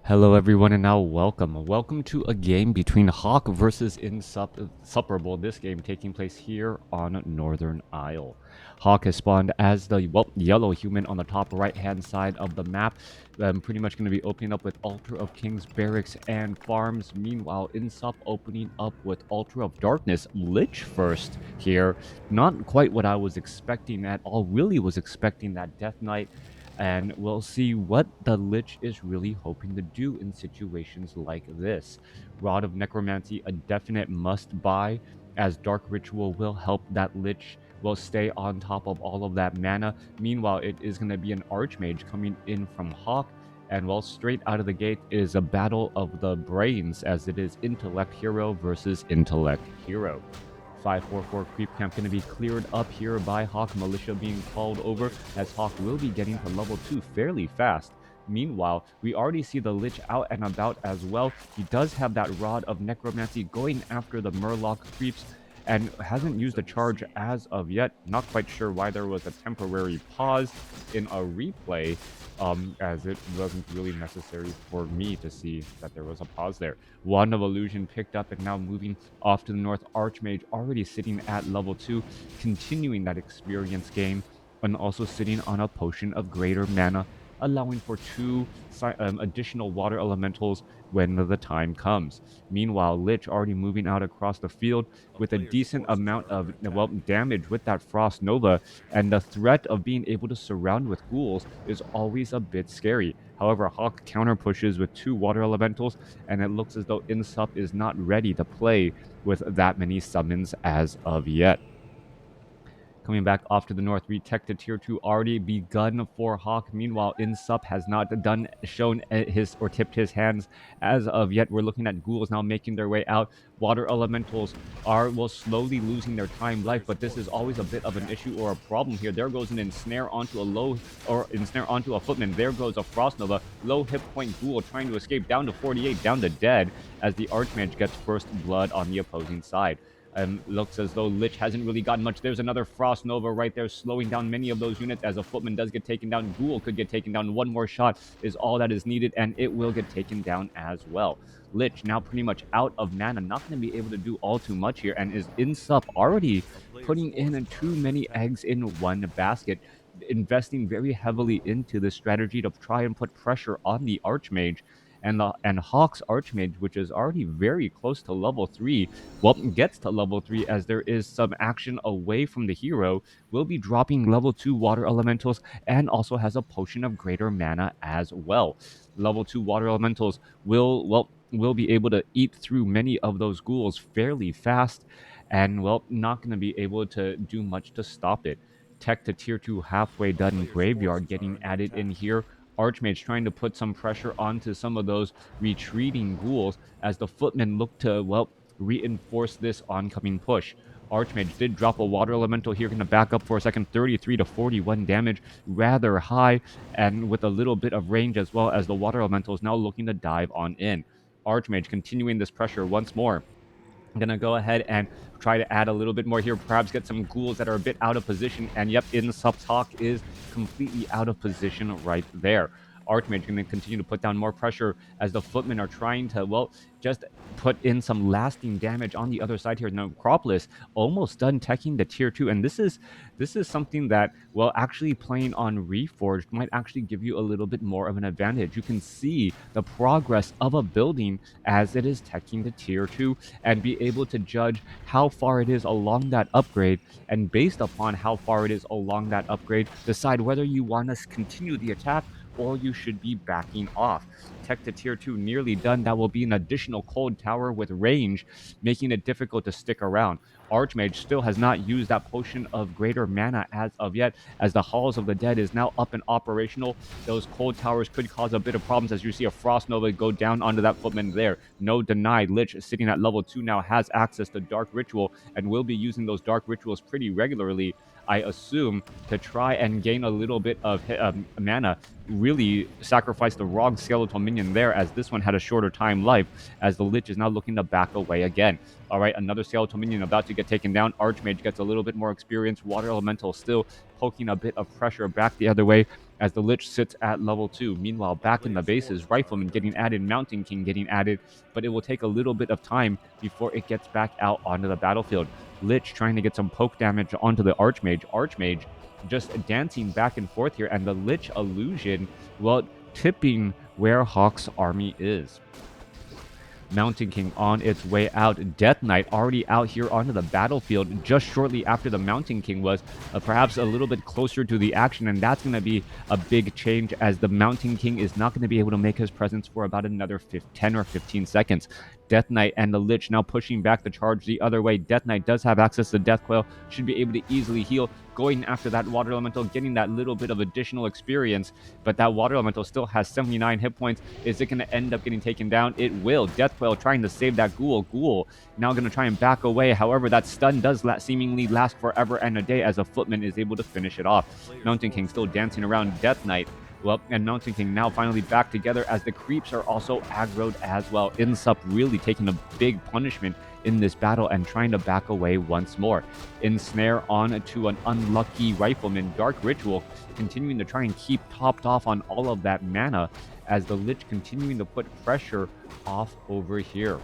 Hello everyone and now welcome to a game between Hawk versus INSUPERABLE, this game taking place here on Northern Isle. Hawk has spawned as the yellow human on the top right hand side of the map. Pretty much going to be opening up with Altar of Kings, Barracks, and Farms. Meanwhile, INSUP opening up with Altar of Darkness, Lich first here. Not quite what I was expecting at all, really was expecting that Death Knight, and we'll see what the Lich is really hoping to do in situations like this. Rod of Necromancy, a definite must-buy, as Dark Ritual will help that Lich will stay on top of all of that mana. Meanwhile, it is going to be an Archmage coming in from Hawk, and well, straight out of the gate is a battle of the brains, as it is Intellect Hero versus Intellect Hero. 544 creep camp going to be cleared up here by Hawk. Militia being called over, as Hawk will be getting to level 2 fairly fast. Meanwhile, we already see the Lich out and about as well. He does have that Rod of Necromancy going after the Murloc creeps and hasn't used a charge as of yet. Not quite sure why there was a temporary pause in a replay, as it wasn't really necessary for me to see that there was a pause there. Wand of Illusion picked up and now moving off to the north. Archmage already sitting at level 2, continuing that experience gain, and also sitting on a potion of greater mana, allowing for 2 additional water elementals when the time comes. Meanwhile, Lich already moving out across the field with a decent amount of damage with that Frost Nova, and the threat of being able to surround with ghouls is always a bit scary. However, Hawk counter pushes with 2 water elementals, and it looks as though INSUP is not ready to play with that many summons as of yet. Coming back off to the north, retech to tier 2 already begun for Hawk. Meanwhile, INSUP has not shown his or tipped his hands as of yet. We're looking at ghouls now making their way out. Water elementals are slowly losing their time life, but this is always a bit of an issue or a problem here. There goes an ensnare onto a footman. There goes a Frost Nova. Low hit point ghoul trying to escape, down to 48, down to dead, as the Archmage gets first blood on the opposing side. Looks as though Lich hasn't really gotten much. There's another Frost Nova right there, slowing down many of those units as a footman does get taken down. Ghoul could get taken down. One more shot is all that is needed, and it will get taken down as well. Lich now pretty much out of mana, not going to be able to do all too much here, and is INSUP already putting in too many eggs in one basket, investing very heavily into the strategy to try and put pressure on the Archmage. And Hawk's Archmage, which is already very close to level 3, gets to level 3 as there is some action away from the hero, will be dropping level 2 water elementals, and also has a potion of greater mana as well. Level 2 water elementals will be able to eat through many of those ghouls fairly fast, and not going to be able to do much to stop it. Tech to tier 2 halfway done. Graveyard getting added in here. Archmage trying to put some pressure onto some of those retreating ghouls as the footmen look to, reinforce this oncoming push. Archmage did drop a water elemental here, going to back up for a second. 33 to 41 damage, rather high, and with a little bit of range as well, as the water elemental is now looking to dive on in. Archmage continuing this pressure once more. I'm going to go ahead and try to add a little bit more here, perhaps get some ghouls that are a bit out of position, and yep, INSUP's Hawk is completely out of position right there. Archmage going to continue to put down more pressure as the footmen are trying to, just put in some lasting damage on the other side here. Now, Necropolis almost done teching the tier 2, and this is something that, actually playing on Reforged might actually give you a little bit more of an advantage. You can see the progress of a building as it is teching the tier 2 and be able to judge how far it is along that upgrade, and based upon how far it is along that upgrade, decide whether you want to continue the attack or you should be backing off. Tech to tier 2 nearly done. That will be an additional cold tower with range, making it difficult to stick around. Archmage still has not used that potion of greater mana as of yet, as the Halls of the Dead is now up and operational. Those cold towers could cause a bit of problems, as you see a Frost Nova go down onto that footman there. No denied. Lich sitting at level 2 now has access to Dark Ritual and will be using those Dark Rituals pretty regularly, I assume, to try and gain a little bit of mana. Really sacrificed the wrong skeletal minion there, as this one had a shorter time life, as the Lich is now looking to back away again. All right, another skeletal minion about to get taken down. Archmage gets a little bit more experience. Water elemental still poking a bit of pressure back the other way, as the Lich sits at level 2. Meanwhile, back in the bases, Rifleman getting added, Mountain King getting added, but it will take a little bit of time before it gets back out onto the battlefield. Lich trying to get some poke damage onto the Archmage. Archmage just dancing back and forth here, and the Lich illusion, well, tipping where Hawk's army is. Mountain King on its way out. Death Knight already out here onto the battlefield just shortly after the Mountain King was perhaps a little bit closer to the action, and that's going to be a big change as the Mountain King is not going to be able to make his presence for about another 10 or 15 seconds. Death Knight and the Lich now pushing back the charge the other way. Death Knight does have access to Death Coil, should be able to easily heal, going after that Water Elemental, getting that little bit of additional experience, but that Water Elemental still has 79 hit points. Is it going to end up getting taken down? It will. Death Coil trying to save that Ghoul. Ghoul now going to try and back away. However, that stun does seemingly last forever and a day as a Footman is able to finish it off. Mountain King still dancing around Death Knight. Well, and Mountain King now finally back together as the creeps are also aggroed as well. INSUP really taking a big punishment in this battle and trying to back away once more. Ensnare on to an unlucky Rifleman. Dark Ritual continuing to try and keep topped off on all of that mana as the Lich continuing to put pressure off over here.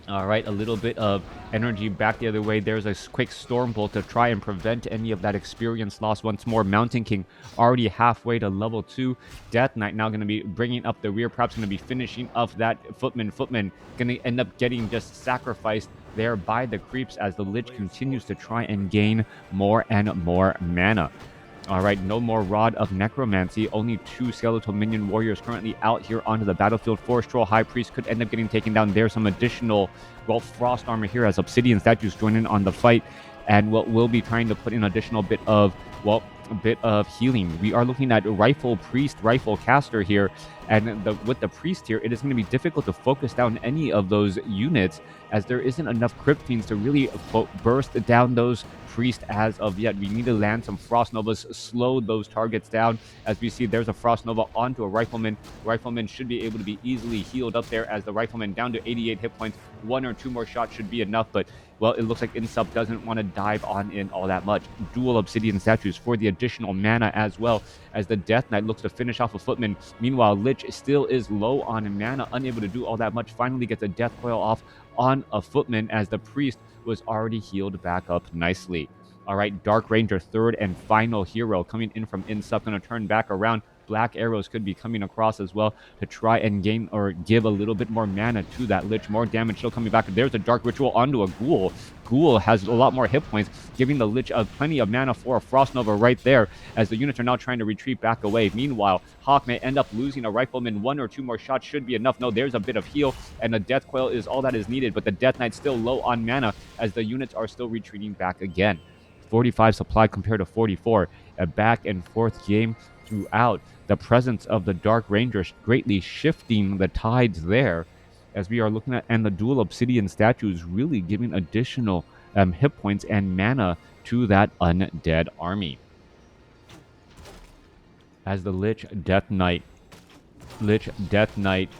All right, a little bit of energy back the other way. There's a quick Storm Bolt to try and prevent any of that experience loss once more. Mountain King already halfway to level 2. Death Knight now going to be bringing up the rear, perhaps going to be finishing off that Footman. Footman going to end up getting just sacrificed there by the creeps as the Lich continues to try and gain more and more mana. All right, no more Rod of Necromancy. Only 2 Skeletal Minion Warriors currently out here onto the battlefield. Forest Troll High Priest could end up getting taken down. There's some additional, well, Frost Armor here as Obsidian Statues join in on the fight. And what we'll be trying to put in additional bit of, well, a bit of healing. We are looking at Rifle Priest, Rifle Caster here. And with the Priest here, it is going to be difficult to focus down any of those units as there isn't enough Crypt Fiends to really burst down those Priest as of yet. We need to land some Frost Novas, slow those targets down. As we see, there's a Frost Nova onto a Rifleman. Rifleman should be able to be easily healed up there as the Rifleman down to 88 hit points. 1 or 2 more shots should be enough, but well, it looks like INSUP doesn't want to dive on in all that much. Dual Obsidian Statues for the additional mana as well as the Death Knight looks to finish off a Footman. Meanwhile, Lich still is low on mana, unable to do all that much. Finally gets a Death Coil off on a Footman as the Priest was already healed back up nicely. All right, Dark Ranger, third and final hero coming in from INSUP, going to turn back around. Black arrows could be coming across as well to try and gain or give a little bit more mana to that Lich. More damage still coming back. There's a Dark Ritual onto a Ghoul. Ghoul has a lot more hit points, giving the Lich plenty of mana for a Frost Nova right there as the units are now trying to retreat back away. Meanwhile, Hawk may end up losing a Rifleman. 1 or 2 more shots should be enough. No, there's a bit of heal, and a Death Coil is all that is needed, but the Death Knight's still low on mana as the units are still retreating back again. 45 supply compared to 44. A back and forth game throughout. The presence of the Dark Rangers greatly shifting the tides there as we are looking at, and the dual Obsidian Statues really giving additional hit points and mana to that undead army. As the Lich, Death Knight,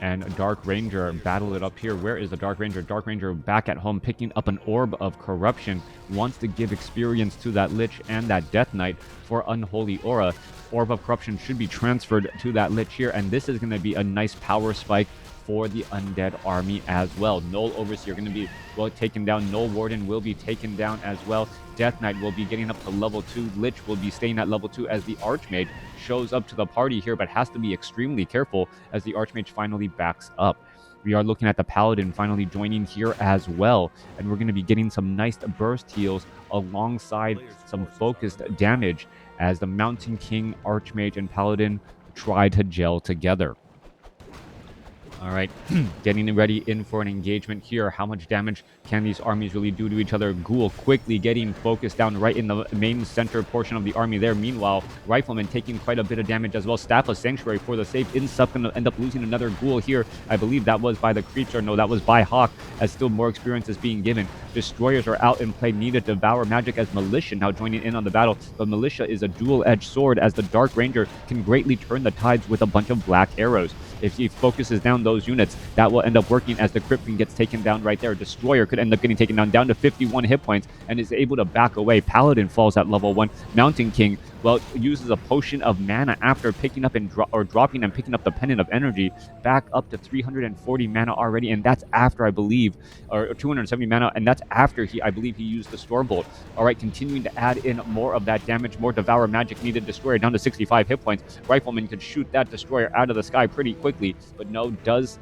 and Dark Ranger battle it up here. Where is the Dark Ranger? Dark Ranger back at home, picking up an Orb of Corruption. Wants to give experience to that Lich and that Death Knight for Unholy Aura. Orb of Corruption should be transferred to that Lich here, and this is going to be a nice power spike for the undead army as well. Null Overseer going to be, well, taken down. Null Warden will be taken down as well. Death Knight will be getting up to level 2. Lich will be staying at level 2 as the Archmage shows up to the party here, but has to be extremely careful as the Archmage finally backs up. We are looking at the Paladin finally joining here as well, and we're going to be getting some nice burst heals alongside some focused damage as the Mountain King, Archmage, and Paladin try to gel together. All right, getting ready in for an engagement here. How much damage can these armies really do to each other? Ghoul quickly getting focused down right in the main center portion of the army there. Meanwhile, Rifleman taking quite a bit of damage as well. Staff of Sanctuary for the save. INSUP going to end up losing another Ghoul here. I believe that was by the creeps, or no, that was by Hawk, as still more experience is being given. Destroyers are out in play. Need to devour magic as Militia now joining in on the battle. But Militia is a dual-edged sword as the Dark Ranger can greatly turn the tides with a bunch of black arrows. If he focuses down those units, that will end up working as the Crypt Fiend gets taken down right there. Destroyer could end up getting taken down to 51 hit points and is able to back away. Paladin falls at level 1. Mountain King well, uses a potion of mana after picking up and dropping and picking up the pendant of energy, back up to 340 mana already, and that's after, I believe, or 270 mana, and that's after I believe he used the Storm Bolt. All right, continuing to add in more of that damage, more Devour Magic needed. Destroyer down to 65 hit points. Rifleman could shoot that Destroyer out of the sky pretty quickly, but no,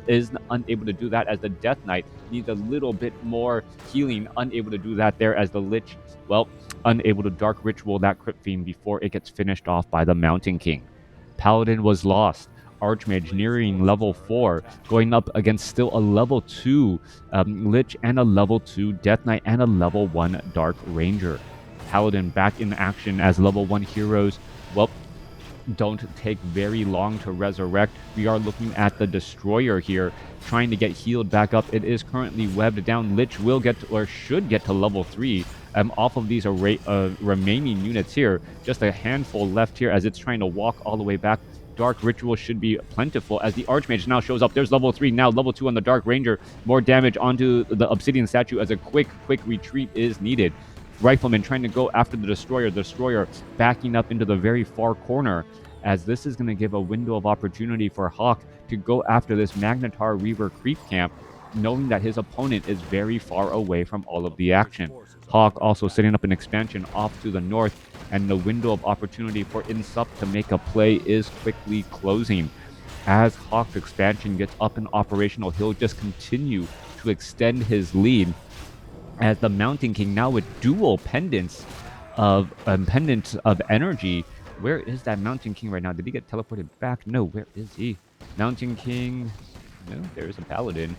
is unable to do that as the Death Knight needs a little bit more healing, unable to do that there as the Lich, well, unable to Dark Ritual that Crypt Fiend before it gets finished off by the Mountain King. Paladin was lost. Archmage nearing level 4, going up against still a level 2 Lich and a level 2 Death Knight and a level 1 Dark Ranger. Paladin back in action as level 1 heroes, well, don't take very long to resurrect. We are looking at the Destroyer here, trying to get healed back up. It is currently webbed down. Lich will get to, or should get to level 3 off of these remaining units here. Just a handful left here as it's trying to walk all the way back. Dark Ritual should be plentiful as the Archmage now shows up. There's level 3, now level 2 on the Dark Ranger. More damage onto the Obsidian statue as a quick retreat is needed. Rifleman trying to go after the Destroyer. Destroyer backing up into the very far corner, as this is going to give a window of opportunity for Hawk to go after this Magnetar Reaver creep camp, knowing that his opponent is very far away from all of the action. Hawk also setting up an expansion off to the north, and the window of opportunity for INSUP to make a play is quickly closing. As Hawk's expansion gets up and operational, he'll just continue to extend his lead, as the Mountain King now with dual pendants of energy. Where is that Mountain King right now? Did he get teleported back? No, where is he? Mountain King. No, there's a Paladin.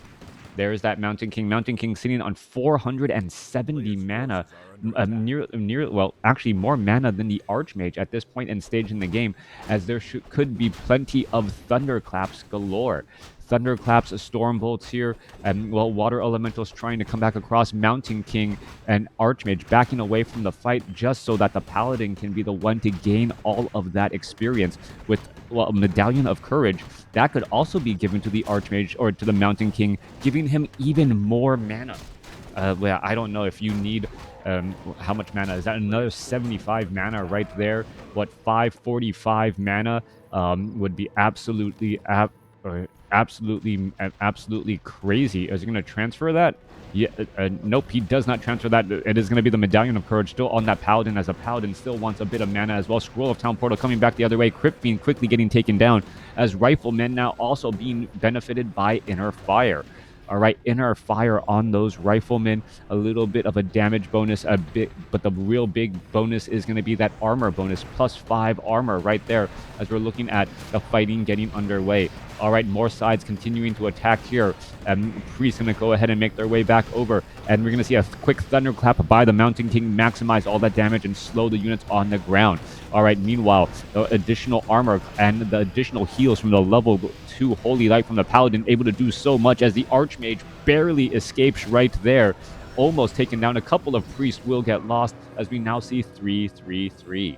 There's that Mountain King. Mountain King sitting on 470 mana. Well, actually more mana than the Archmage at this point and stage in the game, as there could be plenty of Thunderclaps galore. Thunderclaps, Storm Bolts here, and well, Water Elementals trying to come back across. Mountain King and Archmage backing away from the fight just so that the Paladin can be the one to gain all of that experience with, well, a Medallion of Courage. That could also be given to the Archmage or to the Mountain King, giving him even more mana. Well, I don't know if you need how much mana is that? Another 75 mana right there. What, 545 mana would be absolutely crazy. Is he going to transfer that? Yeah, nope, he does not transfer that. It is going to be the Medallion of Courage still on that Paladin, as a Paladin still wants a bit of mana as well. Scroll of Town Portal coming back the other way. Crypt Fiend quickly getting taken down, as Riflemen now also being benefited by Inner Fire. All right, Inner Fire on those Riflemen, a little bit of a damage bonus, a bit, but the real big bonus is going to be that armor bonus, +5 armor right there, as we're looking at the fighting getting underway. All right, more sides continuing to attack here. Priest going to go ahead and make their way back over, and we're going to see a quick thunderclap by the Mountain King, maximize all that damage and slow the units on the ground. All right, meanwhile, the additional armor and the additional heals from the level 2 Holy Light from the Paladin able to do so much, as the Archmage barely escapes right there. Almost taken down. A couple of priests will get lost, as we now see 3-3-3.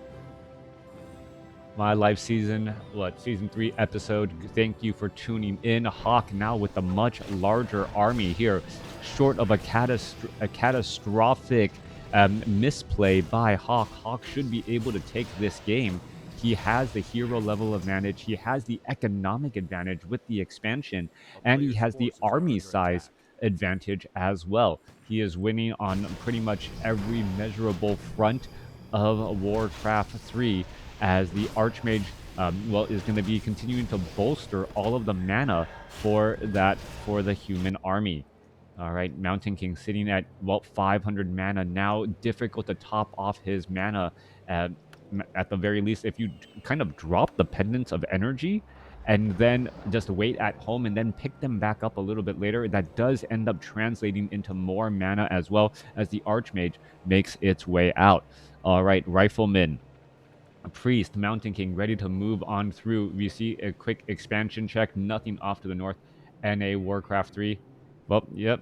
My live season, season 3 episode. Thank you for tuning in. Hawk now with a much larger army here, short of a catastrophic misplay by Hawk. Hawk should be able to take this game. He has the hero level advantage, he has the economic advantage with the expansion, and he has the army size advantage as well. He is winning on pretty much every measurable front of WarCraft 3, as the Archmage is going to be continuing to bolster all of the mana for the human army. All right, Mountain King sitting at 500 mana now. Difficult to top off his mana at the very least. If you kind of drop the pendants of energy and then just wait at home and then pick them back up a little bit later, that does end up translating into more mana as well, as the Archmage makes its way out. All right, Rifleman, Priest, Mountain King ready to move on through. We see a quick expansion check, nothing off to the north, and a WarCraft 3. Well, yep.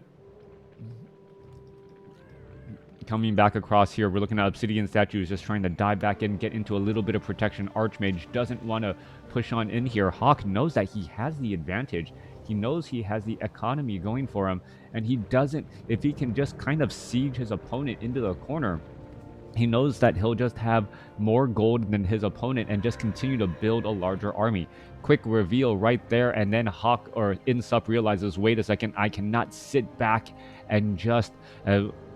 Coming back across here, we're looking at Obsidian statues just trying to dive back in, get into a little bit of protection. Archmage doesn't want to push on in here. Hawk knows that he has the advantage. He knows he has the economy going for him, and he doesn't, if he can just kind of siege his opponent into the corner, He knows that he'll just have more gold than his opponent and just continue to build a larger army. Quick reveal right there, and then Hawk or Insup realizes, wait a second, I cannot sit back and just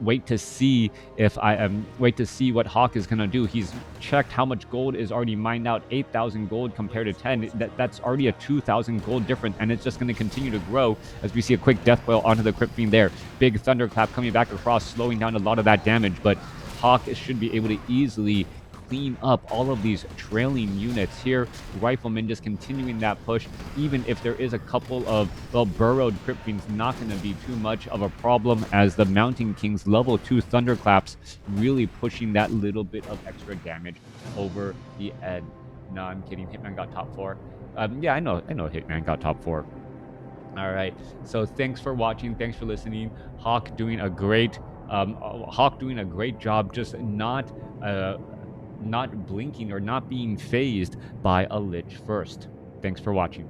wait to see what Hawk is gonna do. He's checked how much gold is already mined out, 8,000 gold compared to 10. That's already a 2,000 gold difference, and it's just gonna continue to grow as we see a quick death boil onto the Crypt Fiend there. Big thunderclap coming back across, slowing down a lot of that damage, but Hawk should be able to easily clean up all of these trailing units here. Rifleman just continuing that push, even if there is a couple of burrowed Crypt Fiends, not going to be too much of a problem, as the Mountain King's level 2 thunderclaps really pushing that little bit of extra damage over the edge. No, I'm kidding. Hitman got top 4. Yeah, I know Hitman got top 4. All right, so thanks for watching, thanks for listening. Hawk doing a great job, just not blinking or not being phased by a Lich first. Thanks for watching.